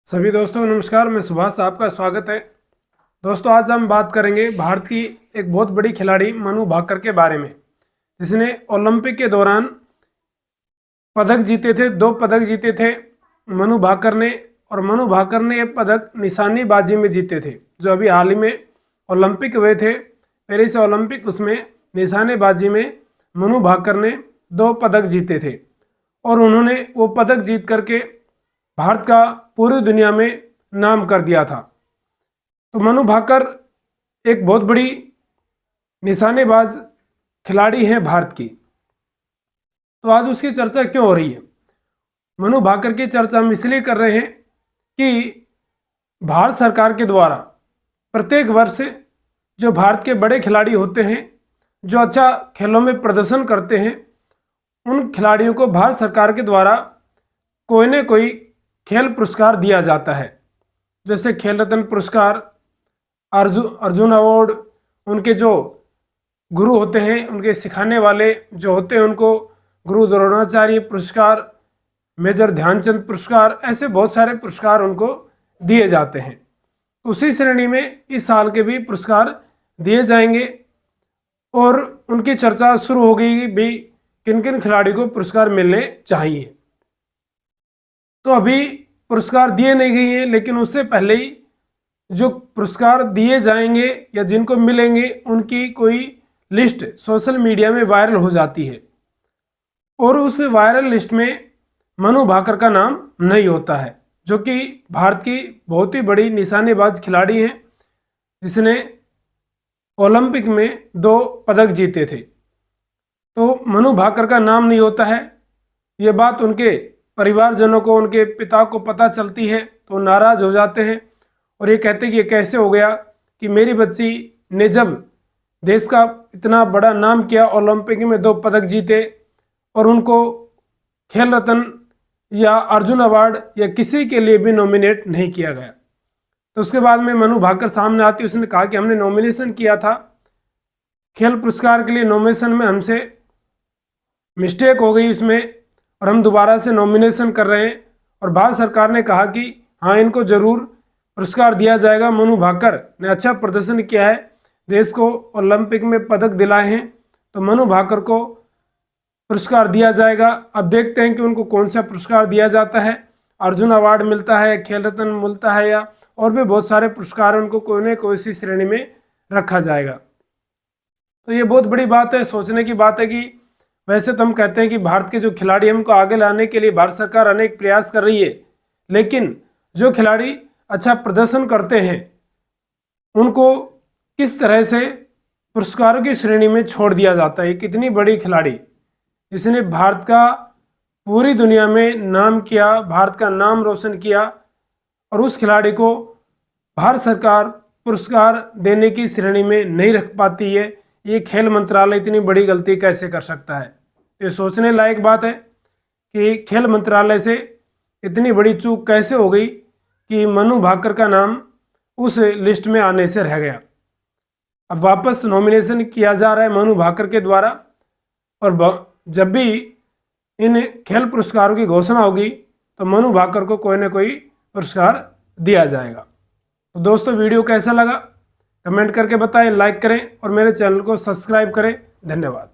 सभी दोस्तों को नमस्कार। मैं सुभाष, आपका स्वागत है। दोस्तों आज हम बात करेंगे भारत की एक बहुत बड़ी खिलाड़ी मनु भाकर के बारे में, जिसने ओलंपिक के दौरान पदक जीते थे। 2 पदक जीते थे मनु भाकर ने, और मनु भाकर ने ये पदक निशानेबाजी में जीते थे। जो अभी हाल ही में ओलंपिक हुए थे, पेरिस ओलंपिक, उसमें निशानेबाजी में मनु भाकर ने 2 पदक जीते थे और उन्होंने वो पदक जीत करके भारत का पूरी दुनिया में नाम कर दिया था। तो मनु भाकर एक बहुत बड़ी निशानेबाज खिलाड़ी है भारत की। तो आज उसकी चर्चा क्यों हो रही है? मनु भाकर की चर्चा हम इसलिए कर रहे हैं कि भारत सरकार के द्वारा प्रत्येक वर्ष जो भारत के बड़े खिलाड़ी होते हैं, जो अच्छा खेलों में प्रदर्शन करते हैं, उन खिलाड़ियों को भारत सरकार के द्वारा कोई न कोई खेल पुरस्कार दिया जाता है। जैसे खेल रत्न पुरस्कार, अर्जुन अवार्ड, उनके जो गुरु होते हैं, उनके सिखाने वाले जो होते हैं, उनको गुरु द्रोणाचार्य पुरस्कार, मेजर ध्यानचंद पुरस्कार, ऐसे बहुत सारे पुरस्कार उनको दिए जाते हैं। उसी श्रेणी में इस साल के भी पुरस्कार दिए जाएंगे और उनकी चर्चा शुरू हो गई भी किन किन खिलाड़ी को पुरस्कार मिलने चाहिए। तो अभी पुरस्कार दिए नहीं गए हैं, लेकिन उससे पहले ही जो पुरस्कार दिए जाएंगे या जिनको मिलेंगे उनकी कोई लिस्ट सोशल मीडिया में वायरल हो जाती है और उस वायरल लिस्ट में मनु भाकर का नाम नहीं होता है, जो कि भारत की बहुत ही बड़ी निशानेबाज खिलाड़ी हैं, जिसने ओलंपिक में 2 पदक जीते थे। तो मनु भाकर का नाम नहीं होता है। ये बात उनके परिवारजनों को, उनके पिता को पता चलती है तो नाराज हो जाते हैं और ये कहते हैं कि ये कैसे हो गया कि मेरी बच्ची ने जब देश का इतना बड़ा नाम किया, ओलंपिक में 2 पदक जीते और उनको खेल रत्न या अर्जुन अवार्ड या किसी के लिए भी नॉमिनेट नहीं किया गया। तो उसके बाद में मनु भाकर सामने आती, उसने कहा कि हमने नॉमिनेशन किया था खेल पुरस्कार के लिए, नॉमिनेशन में हमसे मिस्टेक हो गई उसमें और हम दोबारा से नॉमिनेशन कर रहे हैं। और भारत सरकार ने कहा कि हाँ, इनको जरूर पुरस्कार दिया जाएगा। मनु भाकर ने अच्छा प्रदर्शन किया है, देश को ओलंपिक में पदक दिलाए हैं, तो मनु भाकर को पुरस्कार दिया जाएगा। अब देखते हैं कि उनको कौन सा पुरस्कार दिया जाता है। अर्जुन अवार्ड मिलता है, खेल रत्न मिलता है, या और भी बहुत सारे पुरस्कार उनको कोई न कोई सी श्रेणी में रखा जाएगा। तो ये बहुत बड़ी बात है, सोचने की बात है कि वैसे तो हम कहते हैं कि भारत के जो खिलाड़ी, हमको आगे लाने के लिए भारत सरकार अनेक प्रयास कर रही है, लेकिन जो खिलाड़ी अच्छा प्रदर्शन करते हैं उनको किस तरह से पुरस्कारों की श्रेणी में छोड़ दिया जाता है। कितनी बड़ी खिलाड़ी जिसने भारत का पूरी दुनिया में नाम किया, भारत का नाम रोशन किया, और उस खिलाड़ी को भारत सरकार पुरस्कार देने की श्रेणी में नहीं रख पाती है। ये खेल मंत्रालय इतनी बड़ी गलती कैसे कर सकता है? ये सोचने लायक बात है कि खेल मंत्रालय से इतनी बड़ी चूक कैसे हो गई कि मनु भाकर का नाम उस लिस्ट में आने से रह गया। अब वापस नॉमिनेशन किया जा रहा है मनु भाकर के द्वारा, और जब भी इन खेल पुरस्कारों की घोषणा होगी तो मनु भाकर को कोई ना कोई पुरस्कार दिया जाएगा। तो दोस्तों, वीडियो कैसा लगा कमेंट करके बताएं, लाइक करें और मेरे चैनल को सब्सक्राइब करें। धन्यवाद।